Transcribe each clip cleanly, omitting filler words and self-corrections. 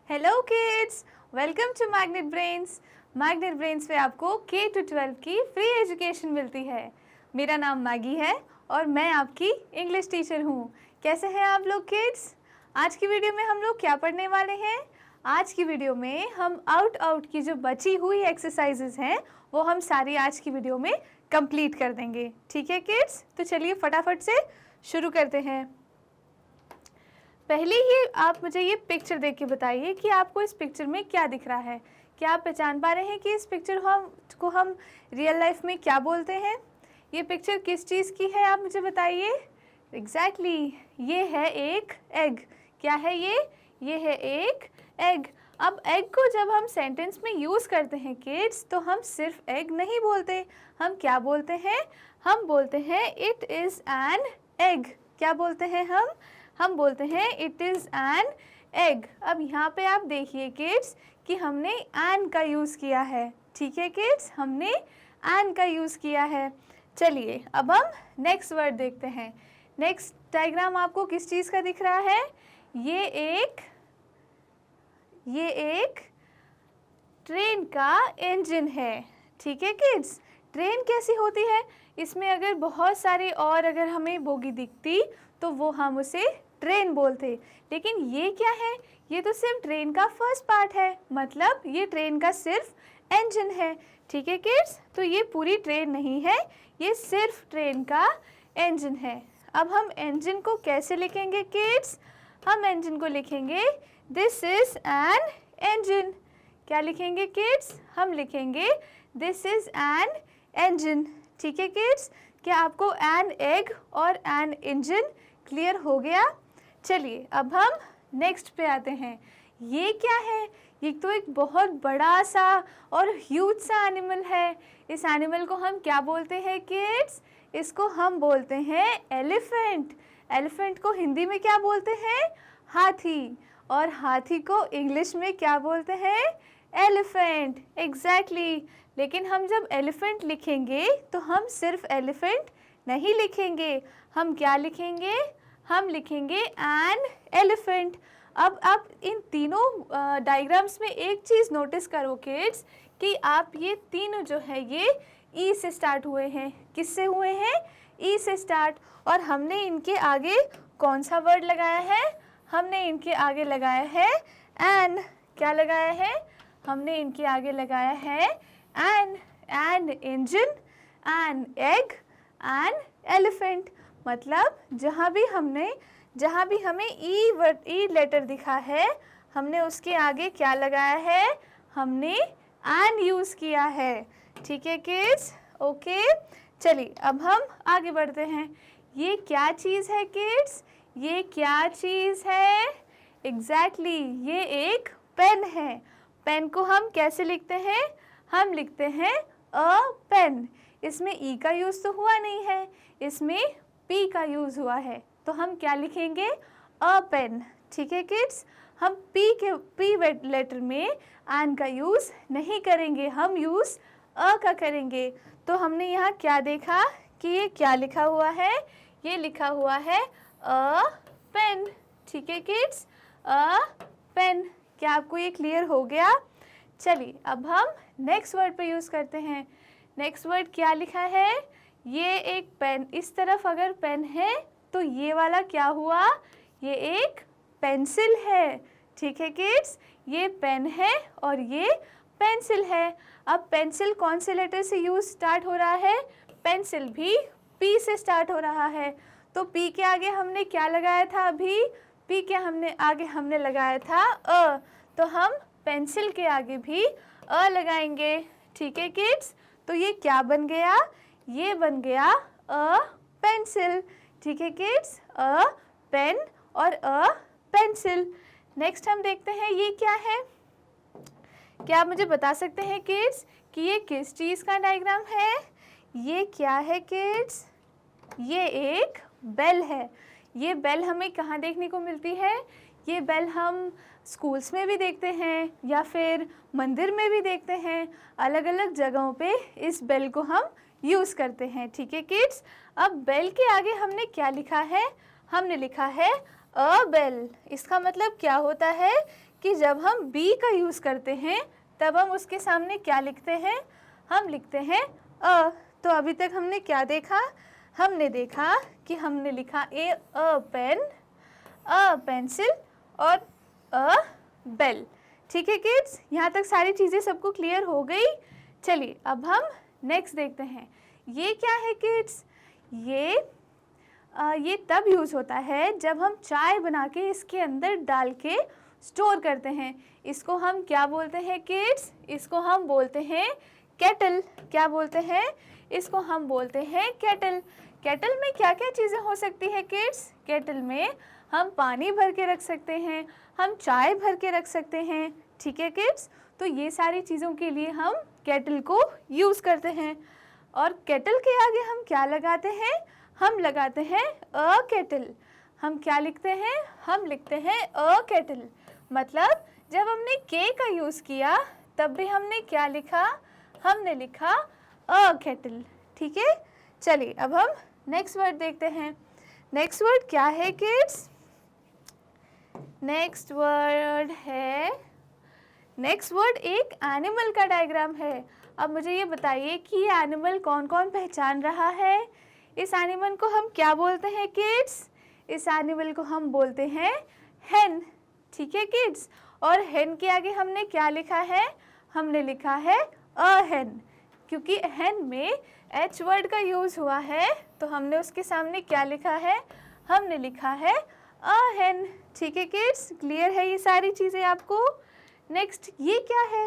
Hello kids, welcome to Magnet Brains. Magnet Brains पे आपको K to 12 की free education मिलती है। मेरा नाम मैगी है और मैं आपकी इंग्लिश टीचर हूँ। कैसे हैं आप लोग किड्स? आज की वीडियो में हम लोग क्या पढ़ने वाले हैं? आज की वीडियो में हम आउट की जो बची हुई एक्सरसाइजेज हैं वो हम सारी आज की वीडियो में कंप्लीट कर देंगे। ठीक है किड्स? तो चलिए फटाफट से शुरू करते हैं। पहले ही आप मुझे ये पिक्चर देख के बताइए कि आपको इस पिक्चर में क्या दिख रहा है। क्या आप पहचान पा रहे हैं कि इस पिक्चर को हम रियल लाइफ में क्या बोलते हैं? ये पिक्चर किस चीज़ की है आप मुझे बताइए। एग्जैक्टली, ये है एक एग। क्या है ये? ये है एक एग। अब एग को जब हम सेंटेंस में यूज़ करते हैं किड्स, तो हम सिर्फ एग नहीं बोलते, हम क्या बोलते हैं? हम बोलते हैं इट इज़ एन एग। क्या बोलते हैं हम बोलते हैं इट इज़ एन एग। अब यहाँ पे आप देखिए किड्स कि हमने एन का यूज़ किया है। ठीक है किड्स, हमने एन का यूज़ किया है। चलिए अब हम नेक्स्ट वर्ड देखते हैं। नेक्स्ट डायग्राम आपको किस चीज़ का दिख रहा है? ये एक ट्रेन का इंजन है। ठीक है किड्स, ट्रेन कैसी होती है? इसमें अगर बहुत सारे और अगर हमें बोगी दिखती तो वो हम उसे ट्रेन बोलते, लेकिन ये क्या है? ये तो सिर्फ ट्रेन का फर्स्ट पार्ट है, मतलब ये ट्रेन का सिर्फ इंजन है। ठीक है किड्स, तो ये पूरी ट्रेन नहीं है, ये सिर्फ ट्रेन का इंजन है। अब हम इंजन को कैसे लिखेंगे किड्स? हम इंजन को लिखेंगे दिस इज एन इंजन। क्या लिखेंगे किड्स? हम लिखेंगे दिस इज एन इंजन। ठीक है किड्स, क्या आपको एन एग और एन इंजन क्लियर हो गया? चलिए अब हम नेक्स्ट पे आते हैं। ये क्या है? ये तो एक बहुत बड़ा सा और ह्यूज सा एनिमल है। इस एनिमल को हम क्या बोलते हैं किड्स? इसको हम बोलते हैं एलिफेंट। एलिफेंट को हिंदी में क्या बोलते हैं? हाथी। और हाथी को इंग्लिश में क्या बोलते हैं? एलिफेंट। एग्जैक्टली। लेकिन हम जब एलिफेंट लिखेंगे तो हम सिर्फ एलिफेंट नहीं लिखेंगे, हम क्या लिखेंगे? हम लिखेंगे एन एलिफेंट। अब आप इन तीनों डायग्राम्स में एक चीज़ नोटिस करो किड्स कि आप ये तीनों जो है ये ई से स्टार्ट हुए हैं। किससे हुए हैं? ई से स्टार्ट। और हमने इनके आगे कौन सा वर्ड लगाया है? हमने इनके आगे लगाया है एन। क्या लगाया है? हमने इनके आगे लगाया है an engine, an egg, an elephant. मतलब जहाँ भी हमें ई लेटर दिखा है, हमने उसके आगे क्या लगाया है? हमने एन यूज़ किया है। ठीक है किड्स? ओके, चलिए अब हम आगे बढ़ते हैं। ये क्या चीज़ है किड्स? ये क्या चीज़ है? एग्जैक्टली, ये एक पेन है। पेन को हम कैसे लिखते हैं? हम लिखते हैं अ पेन। इसमें ई का यूज़ तो हुआ नहीं है, इसमें पी का यूज़ हुआ है, तो हम क्या लिखेंगे? अ पेन। ठीक है किड्स, हम पी लेटर में एन का यूज़ नहीं करेंगे, हम यूज़ अ का करेंगे। तो हमने यहाँ क्या देखा कि ये क्या लिखा हुआ है? ये लिखा हुआ है अ पेन। ठीक है किड्स, अ पेन। क्या आपको ये क्लियर हो गया? चलिए अब हम नेक्स्ट वर्ड पे यूज़ करते हैं। नेक्स्ट वर्ड क्या लिखा है? ये एक पेन, इस तरफ अगर पेन है तो ये वाला क्या हुआ? ये एक पेंसिल है। ठीक है किड्स, ये पेन है और ये पेंसिल है। अब पेंसिल कौन से लेटर से यूज़ स्टार्ट हो रहा है? पेंसिल भी पी से स्टार्ट हो रहा है। तो पी के आगे हमने क्या लगाया था अभी? पी के आगे हमने लगाया था अ, तो हम पेंसिल के आगे भी अ लगाएंगे। ठीक है किड्स, तो ये क्या बन गया? ये बन गया अ पेंसिल। ठीक है किड्स, अ पेन और अ पेंसिल। नेक्स्ट हम देखते हैं ये क्या है। क्या आप मुझे बता सकते हैं किड्स कि ये किस चीज़ का डायग्राम है? ये क्या है किड्स? ये एक बेल है। ये बेल हमें कहाँ देखने को मिलती है? ये बेल हम स्कूल्स में भी देखते हैं या फिर मंदिर में भी देखते हैं। अलग अलग जगहों पे इस बेल को हम यूज़ करते हैं। ठीक है किड्स, अब बेल के आगे हमने क्या लिखा है? हमने लिखा है अ बेल। इसका मतलब क्या होता है कि जब हम बी का यूज़ करते हैं तब हम उसके सामने क्या लिखते हैं, हम लिखते हैं अ। तो अभी तक हमने क्या देखा, हमने देखा कि हमने लिखा अ पेन, अ पेंसिल और अ बेल। ठीक है किड्स, यहाँ तक सारी चीज़ें सबको क्लियर हो गई। चलिए अब हम नेक्स्ट देखते हैं। ये क्या है किड्स, ये तब यूज़ होता है जब हम चाय बना के इसके अंदर डाल के स्टोर करते हैं। इसको हम क्या बोलते हैं किड्स, इसको हम बोलते हैं केटल। क्या बोलते हैं, इसको हम बोलते हैं केटल। केटल में क्या क्या चीज़ें हो सकती है किड्स, केटल में हम पानी भर के रख सकते हैं, हम चाय भर के रख सकते हैं। ठीक है किड्स, तो ये सारी चीज़ों के लिए हम केटल को यूज़ करते हैं। और केटल के आगे हम क्या लगाते हैं, हम लगाते हैं अ केटल। हम क्या लिखते हैं, हम लिखते हैं अ केटल। मतलब जब हमने के का यूज़ किया तब भी हमने क्या लिखा, हमने लिखा अ केटल। ठीक है, चलिए अब हम नेक्स्ट वर्ड देखते हैं। नेक्स्ट वर्ड क्या है किड्स, नेक्स्ट वर्ड है, नेक्स्ट वर्ड एक एनिमल का डायग्राम है। अब मुझे ये बताइए कि ये एनिमल कौन कौन पहचान रहा है। इस एनिमल को हम क्या बोलते हैं किड्स, इस एनिमल को हम बोलते हैं हेन। ठीक है किड्स, और हेन के आगे हमने क्या लिखा है, हमने लिखा है अ हेन। क्योंकि हेन में एच वर्ड का यूज़ हुआ है तो हमने उसके सामने क्या लिखा है, हमने लिखा है अ हेन। ठीक है किड्स, क्लियर है ये सारी चीज़ें आपको। नेक्स्ट ये क्या है,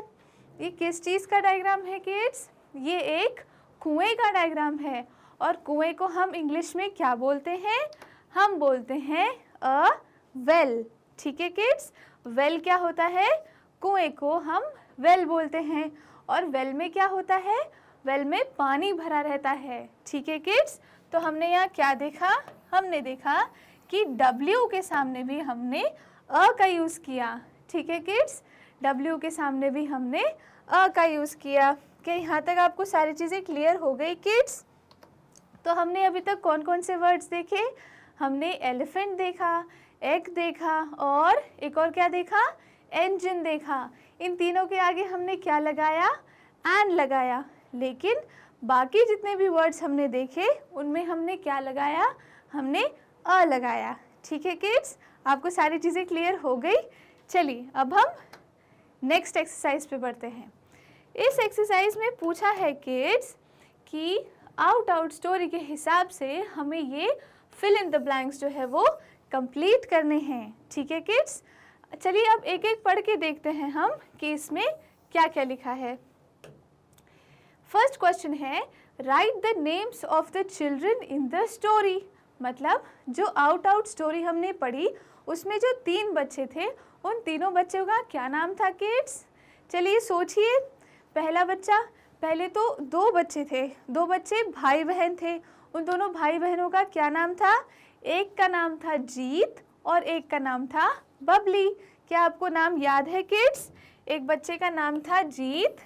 ये किस चीज़ का डायग्राम है किड्स, ये एक कुएं का डायग्राम है। और कुएं को हम इंग्लिश में क्या बोलते हैं, हम बोलते हैं अ वेल। ठीक है किड्स, वेल क्या होता है, कुएं को हम वेल बोलते हैं। और वेल में क्या होता है, वेल में पानी भरा रहता है। ठीक है किड्स, तो हमने यहाँ क्या देखा, हमने देखा कि W के सामने भी हमने अ का यूज़ किया। ठीक है किड्स, W के सामने भी हमने अ का यूज़ किया। क्या यहाँ तक आपको सारी चीज़ें क्लियर हो गई किड्स। तो हमने अभी तक कौन कौन से वर्ड्स देखे, हमने एलिफेंट देखा, एग देखा और एक और क्या देखा, इंजन देखा। इन तीनों के आगे हमने क्या लगाया, एन लगाया। लेकिन बाकी जितने भी वर्ड्स हमने देखे उनमें हमने क्या लगाया, हमने अ लगाया। ठीक है किड्स, आपको सारी चीज़ें क्लियर हो गई। चलिए अब हम नेक्स्ट एक्सरसाइज पे बढ़ते हैं। इस एक्सरसाइज में पूछा है किड्स कि आउट स्टोरी के हिसाब से हमें ये फिल इन द ब्लैंक्स जो है वो कंप्लीट करने हैं। ठीक है किड्स, चलिए अब एक एक पढ़ के देखते हैं हम कि इसमें क्या क्या लिखा है। फर्स्ट क्वेश्चन है, right the names of the children in the story. मतलब जो आउट स्टोरी हमने पढ़ी उसमें जो 3 बच्चे थे उन तीनों बच्चों का क्या नाम था किड्स। चलिए सोचिए, पहला बच्चा, पहले तो 2 बच्चे थे, 2 बच्चे भाई बहन थे। उन दोनों भाई बहनों का क्या नाम था, एक का नाम था जीत और एक का नाम था बबली। क्या आपको नाम याद है किड्स, एक बच्चे का नाम था जीत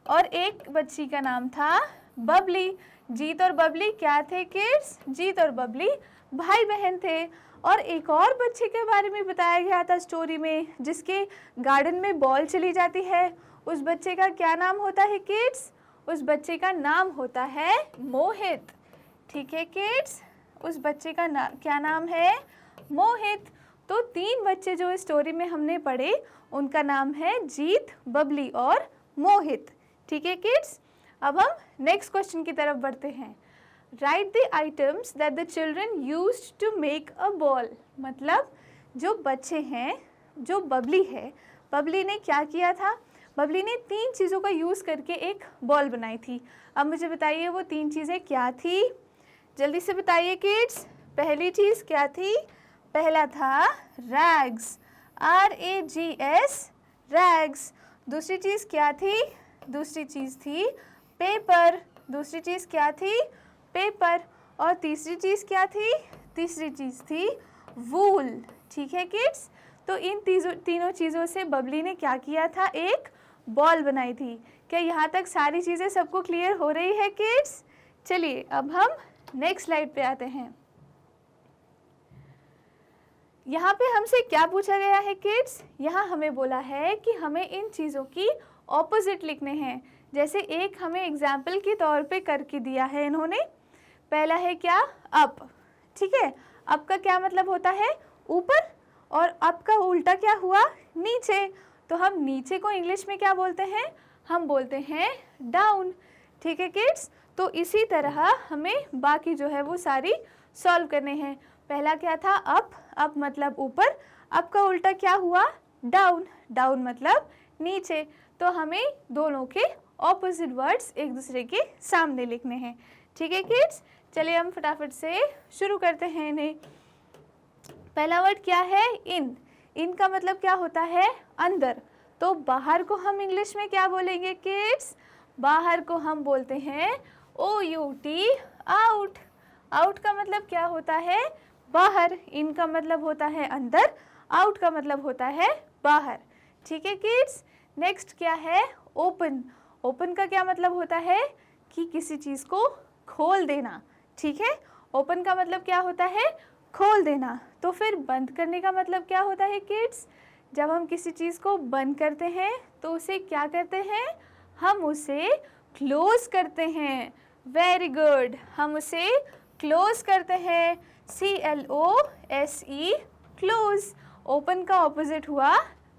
और एक बच्ची का नाम था बबली। जीत और बबली क्या थे किड्स, जीत और बबली भाई बहन थे। और एक और बच्चे के बारे में बताया गया था स्टोरी में जिसके गार्डन में बॉल चली जाती है, उस बच्चे का क्या नाम होता है किड्स, उस बच्चे का नाम होता है मोहित। ठीक है किड्स, उस बच्चे का क्या नाम है, मोहित। तो 3 बच्चे जो इस स्टोरी में हमने पढ़े उनका नाम है जीत, बबली और मोहित। ठीक है किड्स, अब हम नेक्स्ट क्वेश्चन की तरफ बढ़ते हैं। Right the items that the children used to make a ball. मतलब जो बच्चे हैं, जो बबली है, बबली ने क्या किया था, बबली ने 3 चीज़ों का यूज़ करके एक बॉल बनाई थी। अब मुझे बताइए वो 3 चीज़ें क्या थी, जल्दी से बताइए किड्स। पहली चीज़ क्या थी, पहला था रैग्स, RAGS, रैग्स। दूसरी चीज़ क्या थी, दूसरी चीज़ थी पेपर, दूसरी चीज़ क्या थी, पेपर। और तीसरी चीज़ क्या थी, तीसरी चीज़ थी वूल। ठीक है किड्स, तो इन तीनों चीज़ों से बबली ने क्या किया था, एक बॉल बनाई थी। क्या यहाँ तक सारी चीज़ें सबको क्लियर हो रही है किड्स। चलिए अब हम नेक्स्ट स्लाइड पे आते हैं। यहाँ पे हमसे क्या पूछा गया है किड्स? यहाँ हमें बोला है कि हमें इन चीज़ों की ऑपोजिट लिखने हैं। जैसे एक हमें एग्जाम्पल के तौर पे करके दिया है इन्होंने। पहला है क्या? अप, ठीक है। अप का क्या मतलब होता है? ऊपर, और अप का उल्टा क्या हुआ? नीचे। तो हम नीचे को इंग्लिश में क्या बोलते हैं? हम बोलते हैं डाउन, ठीक है किड्स। तो इसी तरह हमें बाकी जो है वो सारी सॉल्व करने हैं। पहला क्या था? अप, अप मतलब ऊपर, अप का उल्टा क्या हुआ? डाउन, डाउन मतलब नीचे। तो हमें दोनों के ऑपोजिट वर्ड्स एक दूसरे के सामने लिखने हैं, ठीक है किड्स। चलिए हम फटाफट से शुरू करते हैं इन्हें। पहला वर्ड क्या है? इन। इन का मतलब क्या होता है? अंदर। तो बाहर को हम इंग्लिश में क्या बोलेंगे किड्स? बाहर को हम बोलते हैं OUT, आउट। आउट का मतलब क्या होता है? बाहर। इन का मतलब होता है अंदर, आउट का मतलब होता है बाहर, ठीक है किड्स। नेक्स्ट क्या है? ओपन। ओपन का क्या मतलब होता है? कि किसी चीज़ को खोल देना, ठीक है। ओपन का मतलब क्या होता है? खोल देना। तो फिर बंद करने का मतलब क्या होता है किड्स? जब हम किसी चीज़ को बंद करते हैं तो उसे क्या करते हैं? हम उसे क्लोज करते हैं। वेरी गुड, हम उसे क्लोज करते हैं। CLOSE, close. ओपन का ऑपोजिट हुआ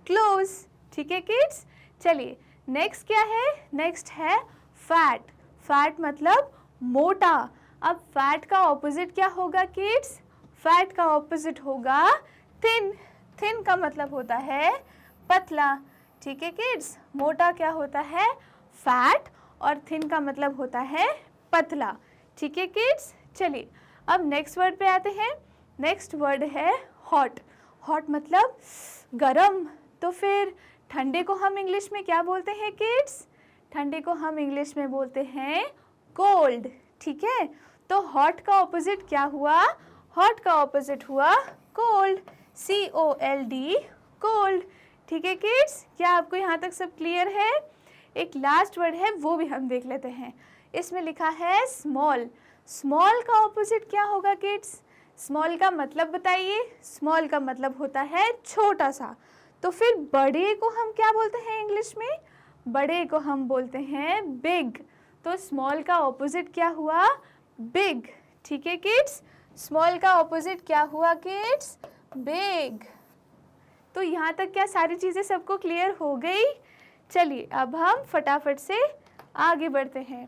क्लोज, ठीक है किड्स। चलिए नेक्स्ट क्या है? नेक्स्ट है फैट। फैट मतलब मोटा। अब फैट का ऑपोजिट क्या होगा किड्स? फैट का ऑपोजिट होगा थिन। थिन का मतलब होता है पतला, ठीक है किड्स। मोटा क्या होता है? फैट, और थिन का मतलब होता है पतला, ठीक है किड्स। चलिए अब नेक्स्ट वर्ड पे आते हैं। नेक्स्ट वर्ड है हॉट। हॉट मतलब गरम। तो फिर ठंडे को हम इंग्लिश में क्या बोलते हैं किड्स? ठंडे को हम इंग्लिश में बोलते हैं कोल्ड, ठीक है। तो हॉट का ऑपोजिट क्या हुआ? हॉट का ऑपोजिट हुआ कोल्ड, COLD, कोल्ड, ठीक है किड्स। क्या आपको यहाँ तक सब क्लियर है? एक लास्ट वर्ड है वो भी हम देख लेते हैं। इसमें लिखा है स्मॉल। स्मॉल का ऑपोजिट क्या होगा किड्स? स्मॉल का मतलब बताइए। स्मॉल का मतलब होता है छोटा सा। तो फिर बड़े को हम क्या बोलते हैं इंग्लिश में? बड़े को हम बोलते हैं बिग। तो स्मॉल का ऑपोजिट क्या हुआ? बिग, ठीक है किड्स। स्मॉल का ऑपोजिट क्या हुआ किड्स? बिग। तो यहाँ तक क्या सारी चीज़ें सबको क्लियर हो गई? चलिए अब हम फटाफट से आगे बढ़ते हैं।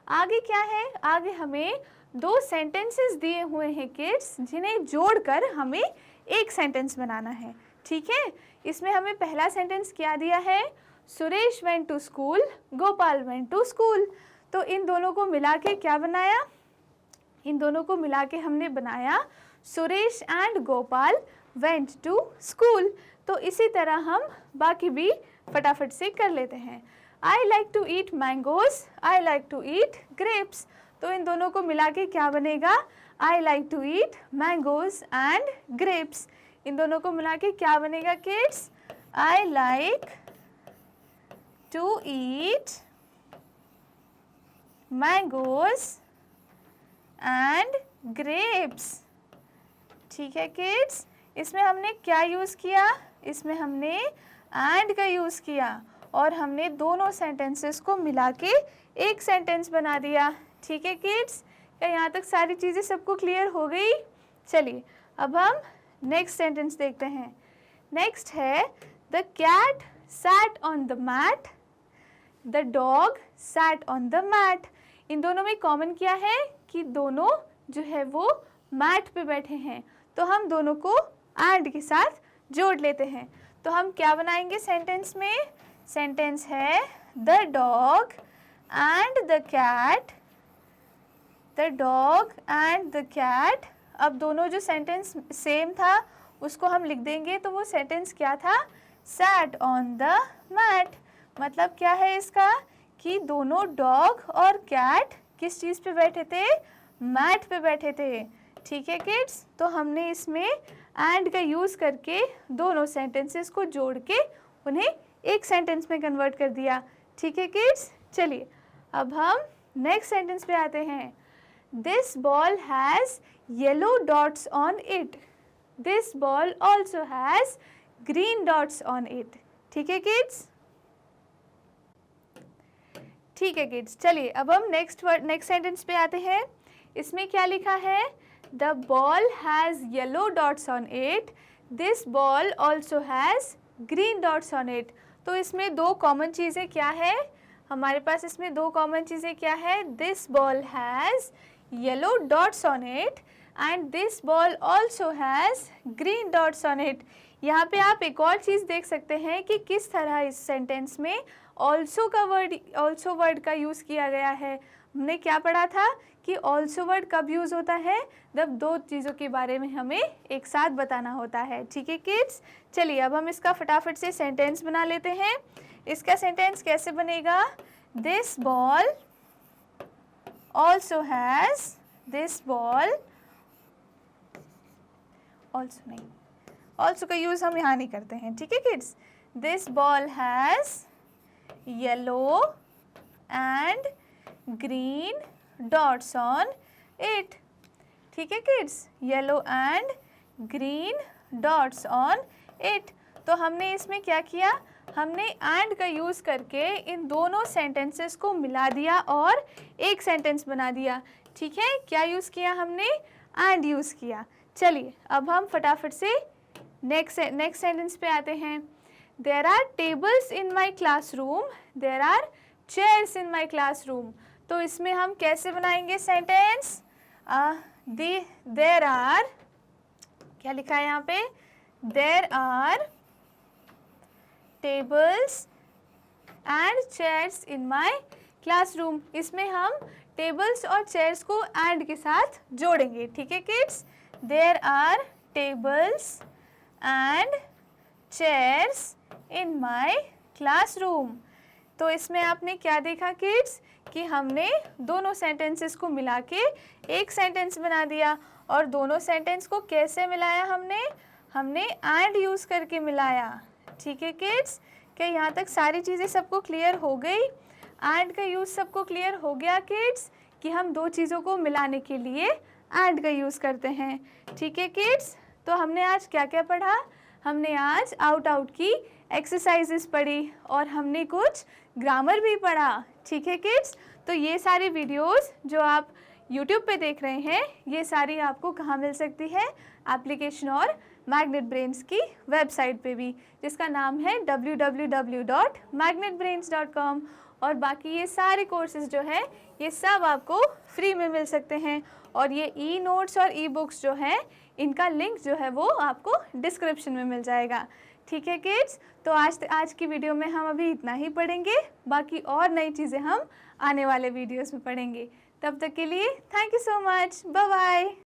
आगे क्या है? आगे हमें 2 सेंटेंसेस दिए हुए हैं किड्स, जिन्हें जोड़कर हमें एक सेंटेंस बनाना है, ठीक है। इसमें हमें पहला सेंटेंस क्या दिया है? Suresh went to school, Gopal went to school. तो इन दोनों को मिला के क्या बनाया? इन दोनों को मिला के हमने बनाया Suresh and Gopal went to school. तो इसी तरह हम बाकी भी फटाफट से कर लेते हैं। I like to eat mangoes, I like to eat grapes. तो इन दोनों को मिला के क्या बनेगा? I like to eat mangoes and grapes. इन दोनों को मिला के क्या बनेगा kids? I like to eat mangoes and grapes, ठीक है किड्स। इसमें हमने क्या यूज़ किया? इसमें हमने एंड का यूज़ किया और हमने दोनों सेंटेंसेस को मिला के एक सेंटेंस बना दिया, ठीक है किड्स। क्या यहाँ तक सारी चीज़ें सबको क्लियर हो गई? चलिए अब हम नेक्स्ट सेंटेंस देखते हैं। नेक्स्ट है the cat sat on the mat, the dog sat on the mat. इन दोनों में कॉमन क्या है कि दोनों जो है वो मैट पे बैठे हैं। तो हम दोनों को एंड के साथ जोड़ लेते हैं। तो हम क्या बनाएंगे सेंटेंस में? सेंटेंस है the dog and the cat, the dog and the cat. अब दोनों जो सेंटेंस सेम था उसको हम लिख देंगे। तो वो सेंटेंस क्या था? Sat on the mat. मतलब क्या है इसका? कि दोनों डॉग और कैट किस चीज़ पे बैठे थे? मैट पे बैठे थे, ठीक है किड्स। तो हमने इसमें एंड का यूज़ करके दोनों सेंटेंसेस को जोड़ के उन्हें एक सेंटेंस में कन्वर्ट कर दिया, ठीक है किड्स। चलिए अब हम नेक्स्ट सेंटेंस पे आते हैं। This ball has yellow dots on it. This ball also has green dots on it. ठीक है किड्स? ठीक है किड्स, चलिए अब हम नेक्स्ट सेंटेंस पे आते हैं। इसमें क्या लिखा है? The ball has yellow dots on it, this ball also has green dots on it. तो इसमें दो कॉमन चीज़ें क्या है हमारे पास? इसमें दो कॉमन चीज़ें क्या है? This ball has yellow dots on it and this ball also has green dots on it. यहाँ पे आप एक और चीज़ देख सकते हैं कि किस तरह इस सेंटेंस में ऑल्सो वर्ड का यूज़ किया गया है। हमने क्या पढ़ा था कि ऑल्सो वर्ड कब यूज़ होता है? जब दो चीज़ों के बारे में हमें एक साथ बताना होता है। ठीक है किड्स? चलिए अब हम इसका फटाफट से सेंटेंस बना लेते हैं। इसका सेंटेंस कैसे बनेगा? This ball also has, this ball also नहीं, ऑल्सो का यूज़ हम यहाँ नहीं करते हैं। ठीक है kids? This ball has yellow and green dots on it. ठीक है kids? Yellow and green dots on it. तो हमने इसमें क्या किया? हमने एंड का यूज़ करके इन दोनों सेंटेंसेस को मिला दिया और एक सेंटेंस बना दिया। ठीक है? क्या यूज़ किया हमने? एंड यूज़ किया। चलिए अब हम फटाफट से नेक्स्ट सेंटेंस पे आते हैं। There are tables in my classroom, there are chairs in my classroom. तो इसमें हम कैसे बनाएंगे सेंटेंस? देयर आर, क्या लिखा है यहाँ पे? There are tables and chairs in my classroom. इसमें हम टेबल्स और चेयर्स को एंड के साथ जोड़ेंगे। ठीक है kids? There are tables and chairs in my classroom. तो इसमें आपने क्या देखा किड्स कि हमने दोनों सेंटेंसेस को मिला के एक सेंटेंस बना दिया। और दोनों सेंटेंस को कैसे मिलाया हमने एंड यूज़ करके मिलाया। ठीक है किड्स? क्या यहाँ तक सारी चीज़ें सबको क्लियर हो गई? एंड का यूज़ सबको क्लियर हो गया किड्स कि हम दो चीज़ों को मिलाने के लिए एंड का यूज़ करते हैं। ठीक है किड्स? तो हमने आज क्या क्या पढ़ा? हमने आज आउट की एक्सरसाइजेस पढ़ी और हमने कुछ ग्रामर भी पढ़ा। ठीक है किड्स? तो ये सारी वीडियोस जो आप YouTube पे देख रहे हैं, ये सारी आपको कहाँ मिल सकती है? एप्लीकेशन और मैग्नेट ब्रेन्स की वेबसाइट पे भी, जिसका नाम है www.magnetbrains.com। और बाकी ये सारे कोर्सेज जो है ये सब आपको फ्री में मिल सकते हैं। और ये ई नोट्स और ई बुक्स जो हैं इनका लिंक जो है वो आपको डिस्क्रिप्शन में मिल जाएगा। ठीक है किड्स? तो आज की वीडियो में हम अभी इतना ही पढ़ेंगे, बाकी और नई चीज़ें हम आने वाले वीडियोस में पढ़ेंगे। तब तक के लिए thank you so much, bye bye.